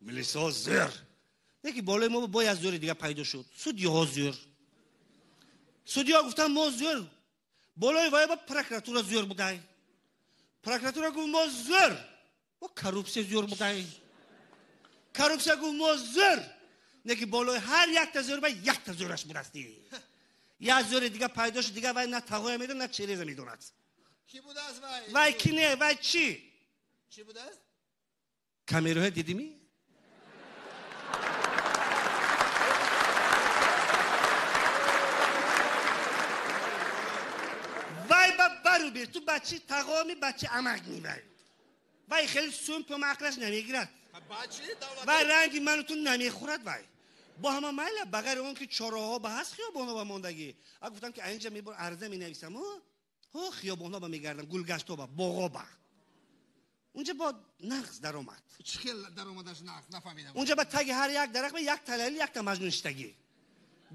میلیسا زر یکی بالای ما باید زور دیگه پیدا شد. سودیا زور. سودیا گفتن ما زور. بالای وای با پروکراتور زور بودای. پروکراتور گفت ما زور. با کروپسی زور بودای. کروپسی گفت ما زور. یکی بالای هر یک تا زور با یک تا زورش بودستی. یا زور دیگه پیدا شد دیگه وای نه تقوی میدون نه چیریز میدوند. کی بوده است وای؟ وای کی نه وای چی؟ چی بوده است؟ کامیرا دیدیمی؟ وای برو بیر تو بچه تقامی بچه عمق میوای وای خیلی سومپ و مقرش نمیگیرد بچه دولت وای رنگی منو تو نمیخورد وای با همه مایل بغیر اون که چراها به هست خیابونا با ماندگی اگه گفتم که اینجا میبور عرضه می نویسم ها خیابونا با میگردم گلگشتا با باغا با اونجا با نقص در اومد چی خیلی در اومدش نفهمیدم اونجا با تگ هر یک درخت به یک تلالی یک تا مجنونشتگی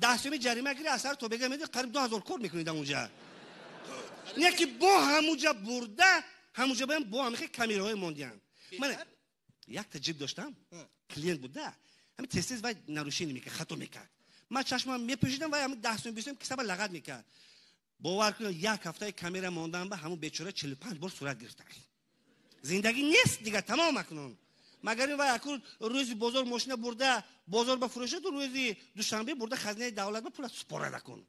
10 سومی جریمه گیری اثر تو بگم میدی قریب 2000 کور میکنید اونجا نه که با همونجا برده همونجا بایم با همه کامیراهای موندیان من یک تا جیب داشتم کلینت بوده همین تستیز و نروشینی میکرد خطا میکرد من چشمم میپوشیدم و همین 10 سوم 20 سوم کسب لغت میکرد باور کن یک هفته کامیرا موندم به همون بیچاره 45 بار صورت گرفته زندگی نیست دیگه تمام کنون مگر این اکو روزی بازار ماشین برده بازار به فروش دو روزی دوشنبه برده خزینه دولت به پول سپرده کن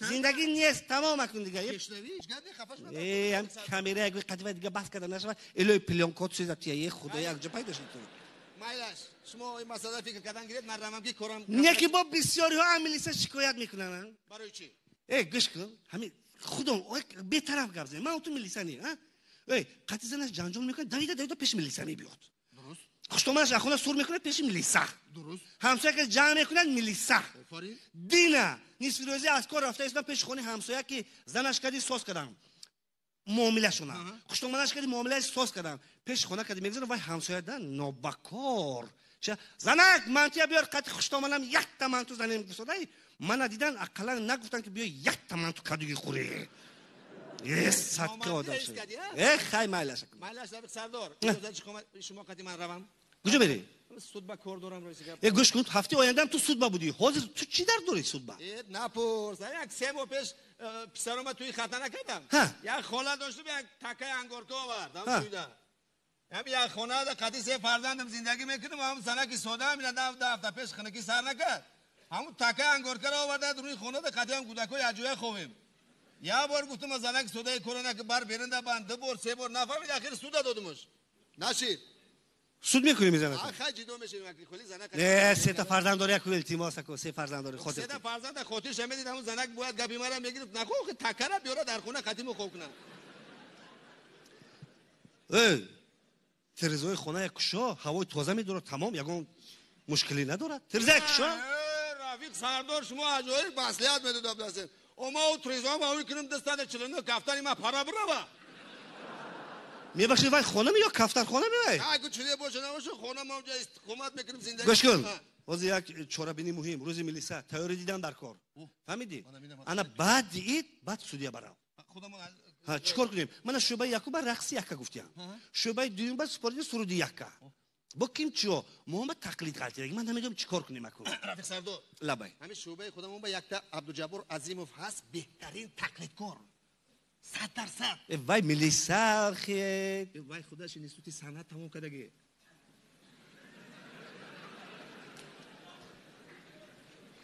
زندگی نیست تمام کن دیگه پیشنویش گردی خفاش من هم کامیرا یک قدیما دیگه بس کردن نشه الوی پلیون کد چیزا تیه خدای یک جا پیدا شد مایلاش شما این مسئله فکر کردن گرید من رمم که کارم نه که با بسیاری ها عملیسا شکایت میکنن برای چی گوش کن همین خودم بی‌طرف گپ زنی من تو میلیسانی ها قطعی زنش جنجال میکنه دویده پیش میلیسانی بیاد درست خشتومنش اخونه سور میکنه پیش میلیسا درست همسایه که جمع میکنن میلیسا آفرین دینا نصف روزی از کار رفته ایستن پیش خونه همسایه که زنش کردی سوس کردم معامله شونه خشتومنش کردی معامله سوس کردم پیش خونه کردی میگذره وای همسایه دن نوبکار چه زنک منتیا بیار قطع خشتومنم یک تا تو زنیم گسودای من دیدن اقلا نگفتن که بیا یک تا تو کدوگی خوری یه صدقه آدم شد خیلی مایلش کن مایلاش دارم سردار اجازه شما قدی من روم کجا بری سود با کار دارم رئیس گوش کن هفته آینده تو سود با بودی حاضر تو چی در دوری سود با نپرس یک 3 ماه پیش پسرم توی خطا نکردم یک خانه داشتم یک تکه انگورکا آوردم توی هم یک خانه دا قدی 3 فرزندم زندگی میکنم هم سنکی سودا میرم 2 هفته پیش خنکی سر نکرد همون تکه انگورکا رو آورد روی خانه دا قدی هم کودکای عجوه خوبیم یا بار گفتم از زنک سودای کرونا که بر برنده بند 2 بار 3 بار نفهمید اخیر سود دادمش نشید سود میکنی میزنه آخه جدو میشه کلی زنک نه 3 تا فرزند داره یک التماس کو 3 فرزند داره خودت 3 تا فرزند خاطرش میدید همون زنک باید گپی مرا میگیرد نخو که تکره بیاره در خونه قدیمو خوب کنن ترزای خونه کشا هوای تازه میداره تمام یگان مشکلی نداره ترزای کشا رفیق سردار شما عجایب مصلحت میدید ابلاس اما ترزا ما وی کنم دستان چلنو کفتانی ما پارا برا میبخشی وای خانه یا کفتر خانه میای اگه چیزی باشه نباشه خانه ما اونجا استقامت میکنیم زندگی گوش کن باز یک چورابینی مهم روز میلیسا تیاری دیدن در کار فهمیدی انا بعد اید بعد سودیا برام ها چیکار کنیم من شوبای یکو بر رقصی یکا گفتم شوبای دوم بعد سپوردی سرودی یکا با کیم چیو محمد تقلید قلتی من نمیدونم چیکار کنیم اكو رفیق سردار لبای همین شوبای خودمون با یک تا عبدالجبار عظیموف هست بهترین تقلیدکار 100% وای میلیسا خی وای خداش اینستیتوت صنعت تموم کردگی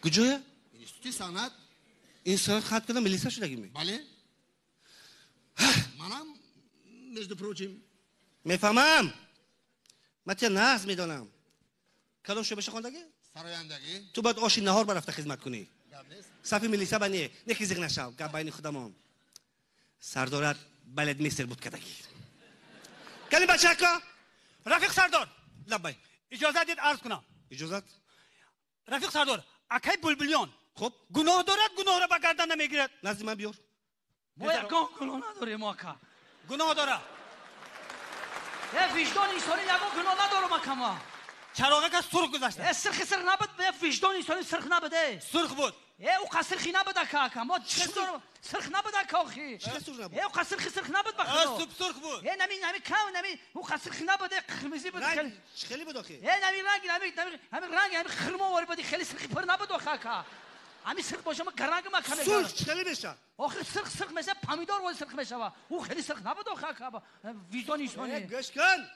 کجاست اینستیتوت صنعت این خط کردم میلیسا شدگی می بله منم نزد پروچیم میفهمم من چه ناز میدونم کدوم شو بشه خوندگی سرایندگی تو باید آشی نهار برفته خدمت کنی صفی میلیسا بنی نکی زیغ نشو گپ بین خودمون سردارت بلد میستر بود کدگی کلی بچه که رفیق سردار لبای اجازه دید عرض کنم اجازت رفیق سردار اکای بلبلیان خب گناه دارد گناه را به گردن نمیگیرد نزد من بیار ما یکان گناه نداریم آکا گناه داره وجدان انسانی یکان گناه ندارم آکا چراغه که سرخ گذاشته سرخ نبود وجدان انسانی سرخ نبوده سرخ بود او قصر خی نبود که ما چطور سرخ نبود که آخی او قصر خی سرخ نبود بخدا سوپ سرخ بود نمی کم نمی او قصر خی نبود قرمزی بود خیلی بود آخی نمی رنگ همین خرما واری بود خیلی سرخی پر نبود آخه که همین سرخ باشه ما گرنگ ما کمی سرخ خیلی میشه آخه سرخ میشه پامیدار وای سرخ میشه او خیلی سرخ نبود آخه که ویزا نیستونی گوش کن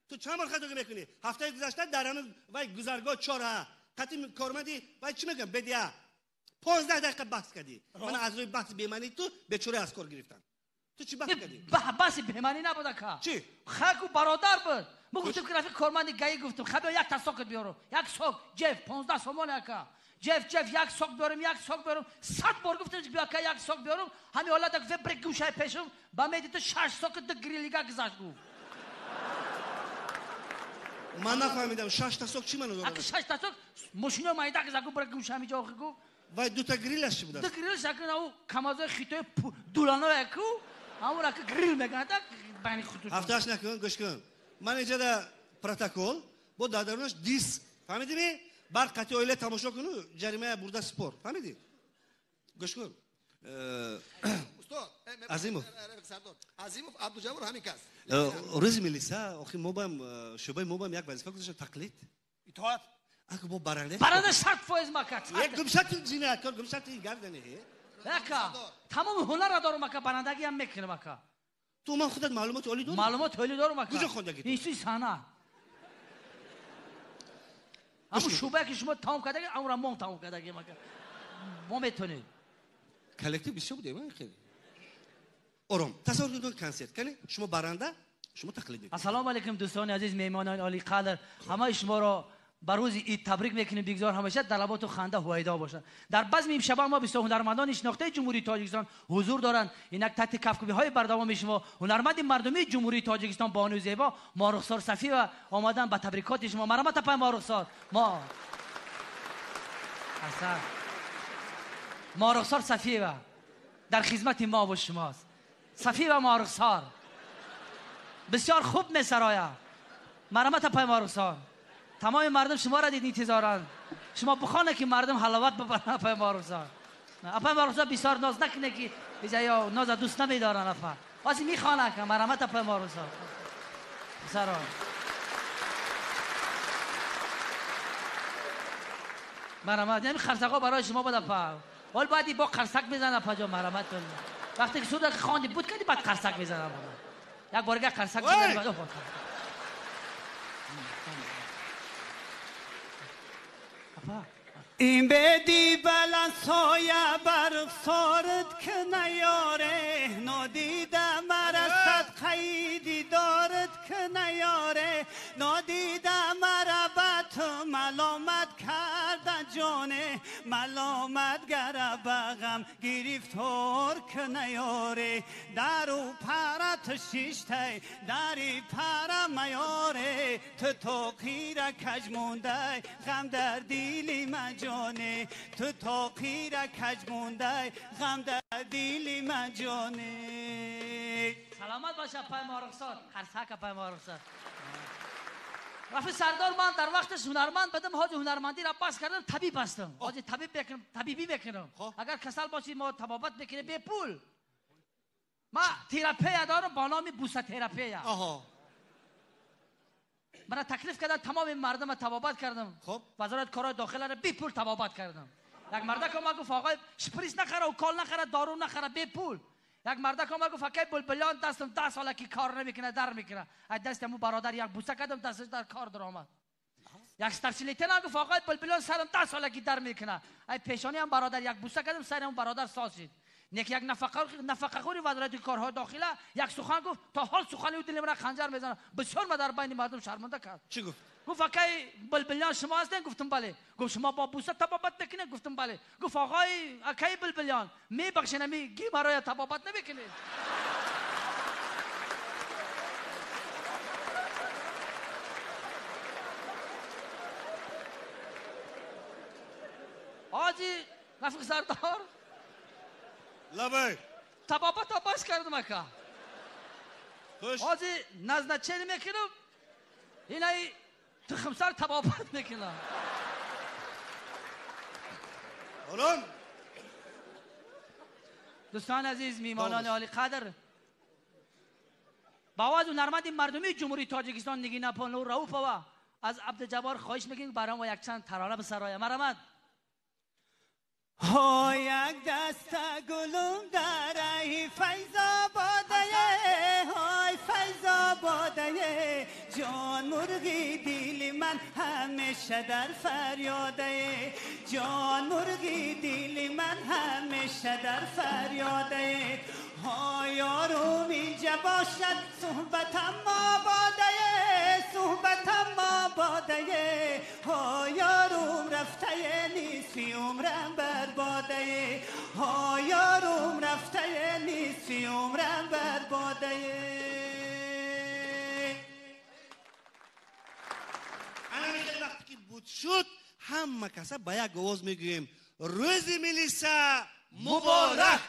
تو چند بار خطا میکنی هفته گذشته درم وای گذرگاه چهار قطعی کارمندی وای چی میگم بدیا 15 دقیقه بحث کردی من از روی بحث بیمنی تو به چوره از کار گرفتم تو چی بحث کردی بحث بیمنی نبود که چی خاکو برادر بود ما گفتم که رفیق کارمندی گایی گفتم خدا یک تا ساک بیارو یک ساک جف 15 سومانه که جف یک ساک بیارم 100 بار گفتم بیا که یک ساک بیارم همین حالا دک برک گوشه پیشم با میدی تو 6 ساک د گریلیگا گذاشت گفت من نفهمیدم 6 تا ساک چی منو داره 6 تا ساک ماشینو مایدا گذاشت برک گوشه می جا گفت وای دو تا گریلش چی بود دو گریلش که او کمازه خیتو دولانو اکو اون را که گریل میگن تا بانی خودش هفتهش نکن گوش کن من اینجا در پروتکل با دادرونش دیس فهمیدی می بر قطعی اویله تماشا کنو جریمه برده سپور فهمیدی گوش کن عظیموف عبدالجبار همین کس روزی میلیسا آخی ما با شعبه ما با یک وظیفه گذاشتم تقلید اطاعت اگه با برنده شرط فوز مکات یک گمشت جنایتکار گمشت گردنه اکا تمام هنر دارم اکا برندگی هم میکنم اکا تو من خودت معلومات عالی دارم معلومات عالی دارم اکا کجا خوندگی این چیز سانا اما شعبه که شما تمام کردگی اون را ما تمام کردگی اکا ما میتونید کلکتیو بیشتر بوده من خیلی آرام تصور کنید کنسرت کنی شما برنده شما تقلید میکنید السلام علیکم دوستان عزیز میهمانان عالی قدر همه شما را بر روز عید تبریک میکنیم بگذار همیشه در لبات و خنده هویدا باشد در بزم امشب ما 20 هنرمندان شناخته جمهوری تاجیکستان حضور دارند اینک تحت کفکوبی های بردوام شما هنرمند مردمی جمهوری تاجیکستان بانو زیبا مارخسار صفی و آمدن به تبریکات شما مرحمت پای مارخسار ما حسن مارخسار صفی و در خدمت ما و شماست صفی و مارخسار بسیار خوب میسرایا مرحمت پای مارخسار تمام مردم شما را دید انتظارند شما بخونه که مردم حلاوت ببرن اپای مارخسار اپای مارخسار بسیار ناز نکنه که یا ناز دوست نمیدارن اپا واسه میخوانه که مرحمت اپای مارخسار سرا مرحمت یعنی خرسقا برای شما بده اپا ولی بعدی با خرسق بزنه اپا جا مرحمت وقتی که سود خواندی بود کردی بعد خرسق بزنه یک بارگه خرسق بزنه بعد این بدی بلند سایه بر سارت که نیاره نادیده مرست قیدی دارد که نیاره نادیده مربت ملامت کرده جانه ملامت گره بغم گرفتار که نیاره درو پرت شیشته دری پر میاره تو تاقیر کج مونده غم در دیلی مجانه تو تاقیر کج مونده غم در دیلی مجانه سلامت باشه پای مارخسار خرسک پای مارخسار رفیق سردار من در وقتش هنرمند بدم حاج هنرمندی را پاس کردم طبیب هستم حاج طبیبی بکنم اگر کسل باشی ما طبابت بکنه به پول ما تراپی دارم با نام بوسه تراپی من تکلیف کردم تمام مردم طبابت کردم وزارت کارهای داخله را بی پول طبابت کردم یک مرد که ما گفت آقای شپریس نخره و کال نخره دارو نخره بی پول یک مرد که ما گفت فکر بلبلیان دستم 10 ساله که کار نمیکنه در میکنه از دستمو برادر یک بوسه کردم دستش در کار درآمد یک استرسیلیتن گفت آقای بلبلیان سرم 10 ساله که در میکنه ای پیشانی هم برادر یک بوسه کردم سرم برادر ساز شد یک نفقه خوری وزارت کارهای داخله یک سخن گفت تا حال سخنی و دلم را خنجر میزنه بسیار ما در بین مردم شرمنده کرد چی گفت گفت اکی بلبلیان شما هستین گفتم بله گفت شما با بوسه طبابت بکنید گفتم بله گفت آقای اکی بلبلیان میبخشین می گی برای طبابت نمیکنید آجی رفیق سردار لبای طبابت ها بس کردم اکا آجی نزد چه میکنم اینای تو خمسار طبابت میکنم آرام دوستان عزیز، میمانان عالی قدر، با آواز و نرمد مردمی جمهوری تاجیکستان نگین پانلو رؤوف از عبدالجبار خواهش میکنیم برای ما یک چند ترانه به سرای مرحمت. ها یک دست گلم در ای فیض آباده، های فیض آباده، جان مرغی دیل من همیشه در فریاده، جان مرغی دیل من همیشه در فریاده. ها یارم اینجا باشد صحبتم آباده، صحبتم آباده، ها یارم رفته نیستی عمرم برباده، ها یارم رفته نیستی عمرم برباده. همین وقتی که بود شد همه کسا با یک آواز میگویم روز ملی مبارک.